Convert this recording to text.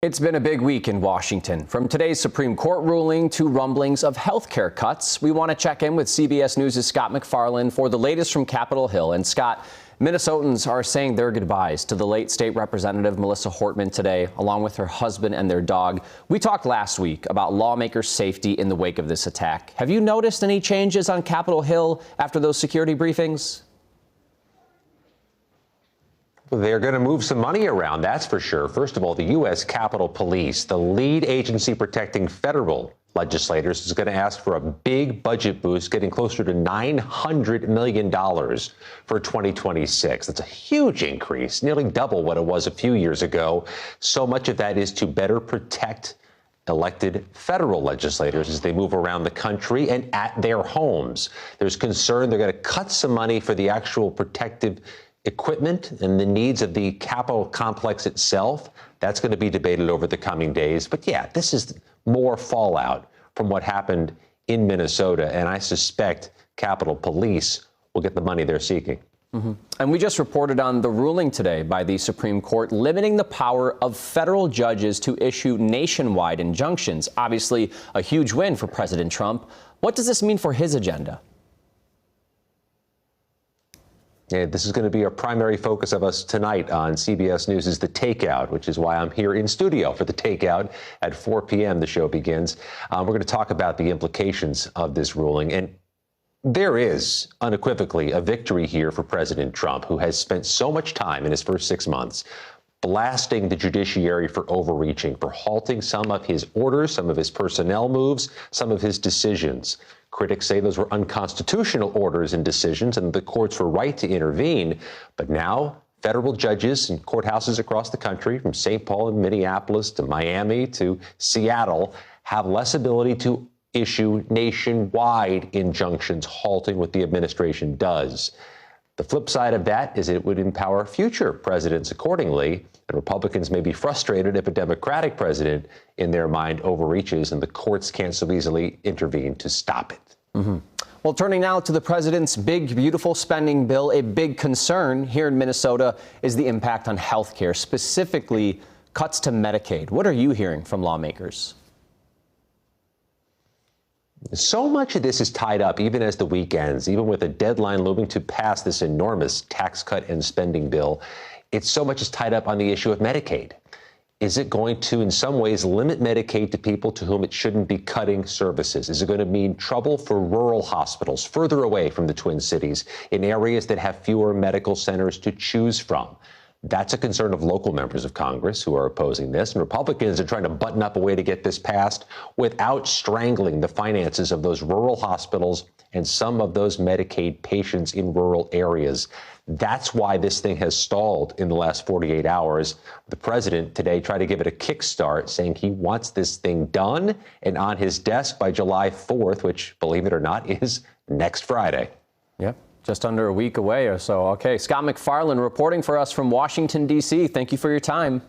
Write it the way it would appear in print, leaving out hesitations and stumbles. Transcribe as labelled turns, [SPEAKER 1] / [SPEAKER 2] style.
[SPEAKER 1] It's been a big week in Washington. From today's Supreme Court ruling to rumblings of health care cuts, we want to check in with CBS News' Scott MacFarlane for the latest from Capitol Hill. And Scott, Minnesotans are saying their goodbyes to the late state representative Melissa Hortman today, along with her husband and their dog. We talked last week about lawmakers' safety in the wake of this attack. Have you noticed any changes on Capitol Hill after those security briefings?
[SPEAKER 2] They're going to move some money around, that's for sure. First of all, the U.S. Capitol Police, the lead agency protecting federal legislators, is going to ask for a big budget boost, getting closer to $900 million for 2026. That's a huge increase, nearly double what it was a few years ago. So much of that is to better protect elected federal legislators as they move around the country and at their homes. There's concern they're going to cut some money for the actual protective equipment and the needs of the Capitol complex itself. That's going to be debated over the coming days. But yeah, this is more fallout from what happened in Minnesota, and I suspect Capitol Police will get the money they're seeking. And we just reported on the ruling today by the Supreme Court limiting the power of federal judges to issue nationwide injunctions. Obviously, a huge win for President Trump. What does this mean for his agenda? Yeah, this is going to be a primary focus of us tonight on CBS News is The Takeout, which is why I'm here in studio for The Takeout at 4 p.m. The show begins. We're going to talk about the implications of this ruling. And there is unequivocally a victory here for President Trump, who has spent so much time in his first 6 months blasting the judiciary for overreaching, for halting some of his orders, some of his personnel moves, some of his decisions. Critics say those were unconstitutional orders and decisions, and the courts were right to intervene. But now federal judges in courthouses across the country, from St. Paul and Minneapolis to Miami to Seattle, have less ability to issue nationwide injunctions, halting what the administration does. The flip side of that is it would empower future presidents accordingly, and Republicans may be frustrated if a Democratic president, in their mind, overreaches and the courts can't so easily intervene to stop it.
[SPEAKER 1] Well, turning now to the president's big, beautiful spending bill, a big concern here in Minnesota is the impact on health care, specifically cuts to Medicaid. What are you hearing from lawmakers?
[SPEAKER 2] So much of this is tied up, even as the week ends, even with a deadline looming to pass this enormous tax cut and spending bill. It's so much is tied up on the issue of Medicaid. Is it going to, in some ways, limit Medicaid to people to whom it shouldn't be cutting services? Is it going to mean trouble for rural hospitals further away from the Twin Cities in areas that have fewer medical centers to choose from? That's a concern of local members of Congress who are opposing this. And Republicans are trying to button up a way to get this passed without strangling the finances of those rural hospitals and some of those Medicaid patients in rural areas. That's why this thing has stalled in the last 48 hours. The president today tried to give it a kickstart, saying he wants this thing done and on his desk by July 4th, which, believe it or not, is next Friday.
[SPEAKER 1] Yep. Just under a week away or so. Okay, Scott MacFarlane reporting for us from Washington, D.C. Thank you for your time.